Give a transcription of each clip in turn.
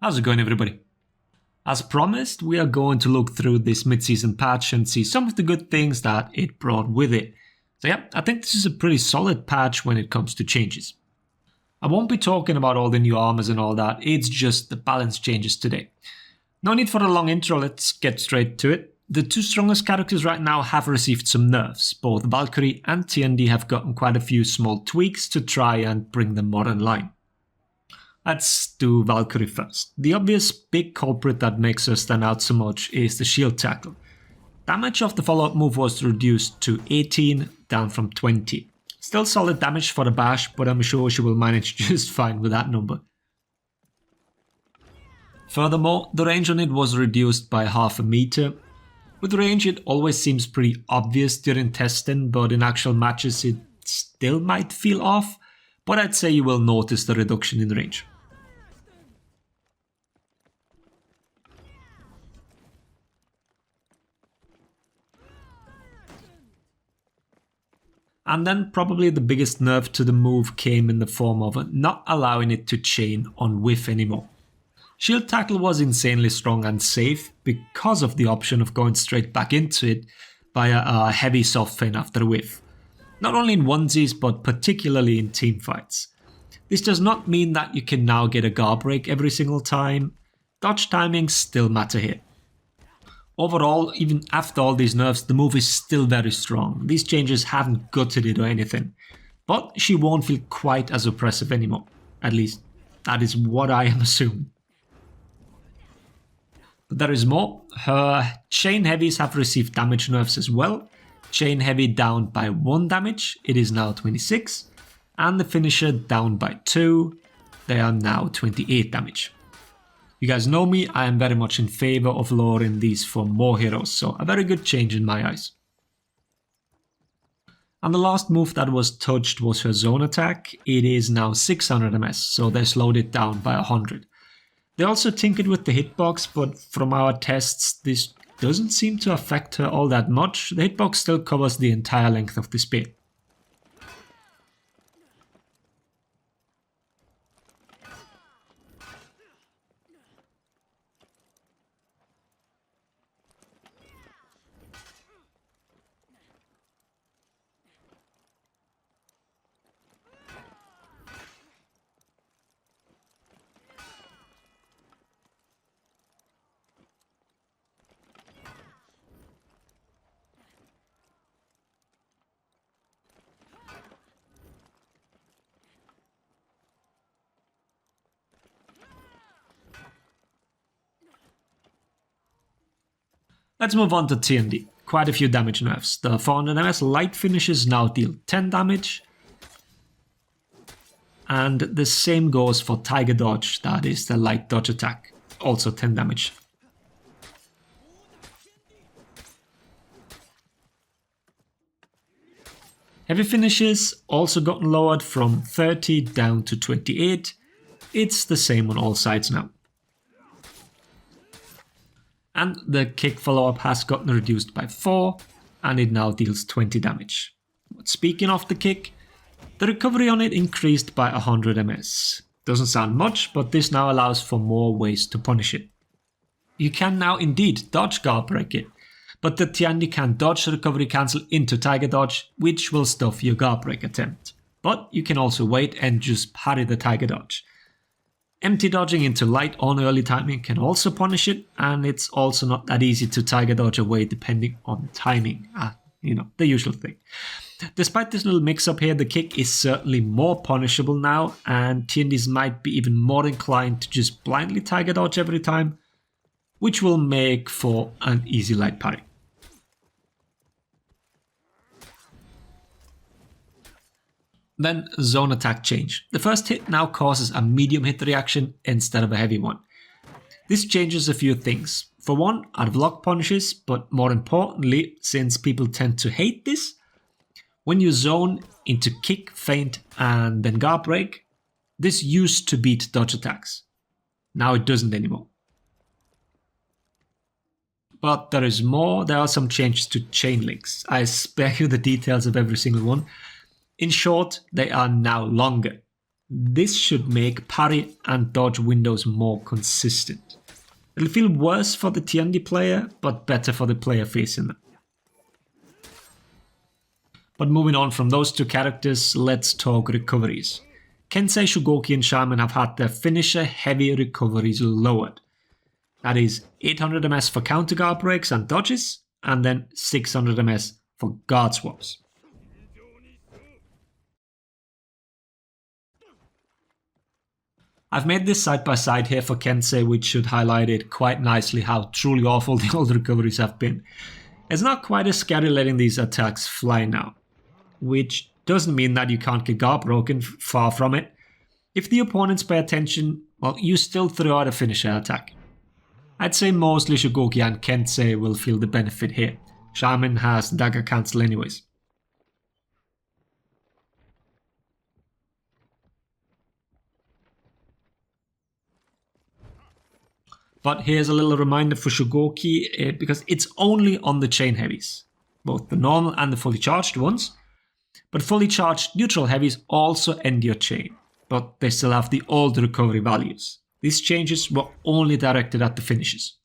How's it going, everybody? As promised, we are going to look through this mid-season patch and see some of the good things that it brought with it. So yeah, I think this is a pretty solid patch when it comes to changes. I won't be talking about all the new armors and all that, it's just the balance changes today. No need for a long intro, let's get straight to it. The two strongest characters right now have received some nerfs. Both Valkyrie and Tiandi have gotten quite a few small tweaks to try and bring them more in line. Let's do Valkyrie first. The obvious big culprit that makes her stand out so much is the shield tackle. Damage of the follow-up move was reduced to 18, down from 20. Still solid damage for the bash, but I'm sure she will manage just fine with that number. Furthermore, the range on it was reduced by half a meter. With range it always seems pretty obvious during testing, but in actual matches it still might feel off, but I'd say you will notice the reduction in range. And then probably the biggest nerf to the move came in the form of not allowing it to chain on whiff anymore. Shield tackle was insanely strong and safe because of the option of going straight back into it via a heavy soft feint after a whiff. Not only in onesies but particularly in teamfights. This does not mean that you can now get a guard break every single time. Dodge timings still matter here. Overall, even after all these nerfs, the move is still very strong. These changes haven't gutted it or anything, but she won't feel quite as oppressive anymore. At least, that is what I am assuming. But there is more. Her chain heavies have received damage nerfs as well. Chain heavy down by 1 damage, it is now 26. And the finisher down by 2, they are now 28 damage. You guys know me, I am very much in favor of lowering these for more heroes, so a very good change in my eyes. And the last move that was touched was her zone attack. It is now 600 ms, so they slowed it down by 100. They also tinkered with the hitbox, but from our tests this doesn't seem to affect her all that much. The hitbox still covers the entire length of the spear. Let's move on to Tiandi. Quite a few damage nerfs. The 400 ms light finishes now deal 10 damage. And the same goes for Tiger Dodge, that is the light dodge attack. Also 10 damage. Heavy finishes also gotten lowered from 30 down to 28. It's the same on all sides now. And the kick follow-up has gotten reduced by 4, and it now deals 20 damage. But speaking of the kick, the recovery on it increased by 100 ms. Doesn't sound much, but this now allows for more ways to punish it. You can now indeed dodge guard break it, but the Tiandi can dodge recovery cancel into Tiger Dodge, which will stuff your guard break attempt. But you can also wait and just parry the Tiger Dodge. Empty dodging into light on early timing can also punish it, and it's also not that easy to Tiger Dodge away depending on timing. The usual thing. Despite this little mix up here, the kick is certainly more punishable now, and Tiandis might be even more inclined to just blindly Tiger Dodge every time, which will make for an easy light parry. Then zone attack change. The first hit now causes a medium hit reaction instead of a heavy one. This changes a few things. For one, out of luck punishes, but more importantly, since people tend to hate this, when you zone into kick, feint and then guard break, this used to beat dodge attacks. Now it doesn't anymore. But there is more. There are some changes to chain links. I spare you the details of every single one. In short, they are now longer. this should make parry and dodge windows more consistent. It'll feel worse for the Tiandi player, but better for the player facing them. But moving on from those two characters, let's talk recoveries. Kensei, Shugoki and Shaman have had their finisher heavy recoveries lowered. That is 800 ms for counter guard breaks and dodges, and then 600 ms for guard swaps. I've made this side by side here for Kensei, which should highlight it quite nicely how truly awful the old recoveries have been. It's not quite as scary letting these attacks fly now, which doesn't mean that you can't get guard broken, far from it. If the opponents pay attention, well, you still throw out a finisher attack. I'd say mostly Shugoki and Kensei will feel the benefit here. Shaman has dagger cancel anyways. But here's a little reminder for Shugoki, because it's only on the chain heavies, both the normal and the fully charged ones. But fully charged neutral heavies also end your chain, but they still have the old recovery values. These changes were only directed at the finishes.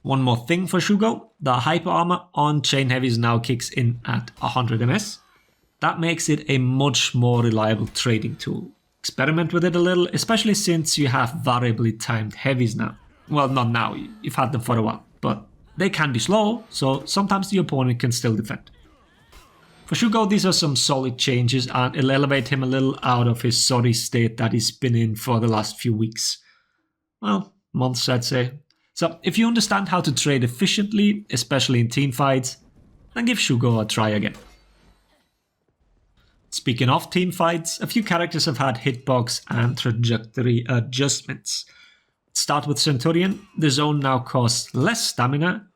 One more thing for Shugo, the hyper armor on chain heavies now kicks in at 100 ms. That makes it a much more reliable trading tool. Experiment with it a little, especially since you have variably timed heavies now. Well, not now, you've had them for a while, but they can be slow, so sometimes the opponent can still defend. For Shugo, these are some solid changes and it'll elevate him a little out of his sorry state that he's been in for the last few weeks. Well, months I'd say. So if you understand how to trade efficiently, especially in team fights, then give Shugo a try again. Speaking of team fights, a few characters have had hitbox and trajectory adjustments. Start with Centurion, the zone now costs less stamina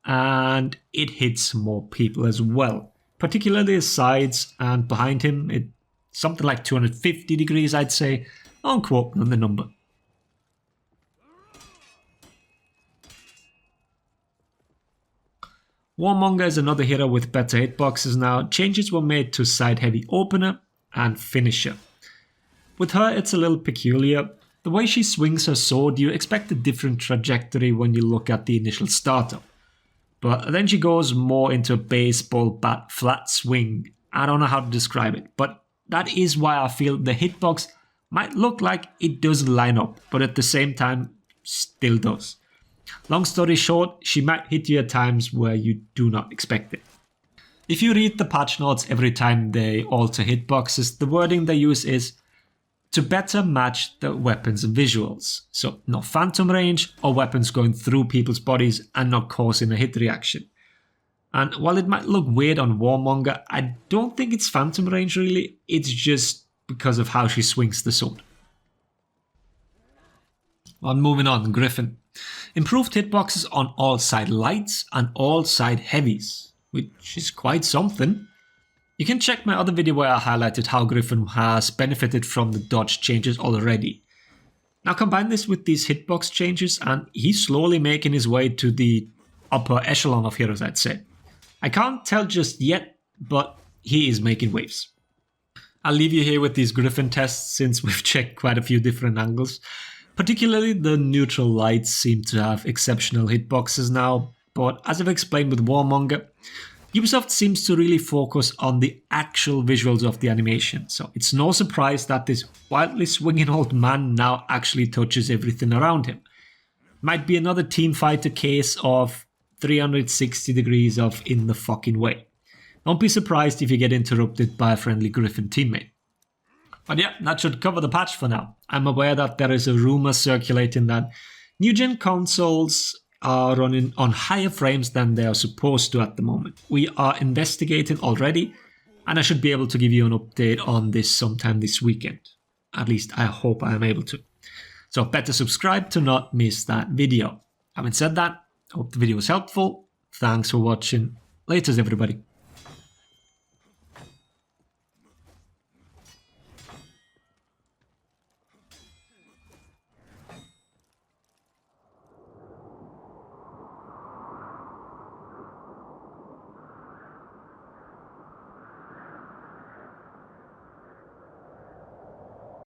and it hits more people as well. Particularly his sides and behind him, it's something like 250 degrees I'd say, don't quote me on the number. Warmonger is another hero with better hitboxes now. Changes were made to side heavy opener and finisher. With her it's a little peculiar. The way she swings her sword, you expect a different trajectory when you look at the initial startup. But then she goes more into a baseball bat flat swing. I don't know how to describe it, but that is why I feel the hitbox might look like it doesn't line up, but at the same time still does. Long story short, she might hit you at times where you do not expect it. If you read the patch notes every time they alter hitboxes, the wording they use is to better match the weapon's visuals. So no phantom range or weapons going through people's bodies and not causing a hit reaction. And while it might look weird on Warmonger, I don't think it's phantom range really, it's just because of how she swings the sword. Well, moving on, Gryphon. Improved hitboxes on all side lights and all side heavies, which is quite something. You can check my other video where I highlighted how Gryphon has benefited from the dodge changes already. Now combine this with these hitbox changes and he's slowly making his way to the upper echelon of heroes, I'd say. I can't tell just yet, but he is making waves. I'll leave you here with these Gryphon tests since we've checked quite a few different angles. Particularly the neutral lights seem to have exceptional hitboxes now, but as I've explained with Warmonger, Ubisoft seems to really focus on the actual visuals of the animation, so it's no surprise that this wildly swinging old man now actually touches everything around him. Might be another teamfighter case of 360 degrees of in the fucking way. Don't be surprised if you get interrupted by a friendly Gryphon teammate. But yeah, that should cover the patch for now. I'm aware that there is a rumor circulating that new-gen consoles are running on higher frames than they are supposed to at the moment. We are investigating already, and I should be able to give you an update on this sometime this weekend. At least I hope I am able to. So better subscribe to not miss that video. Having said that, I hope the video was helpful. Thanks for watching. Laters everybody.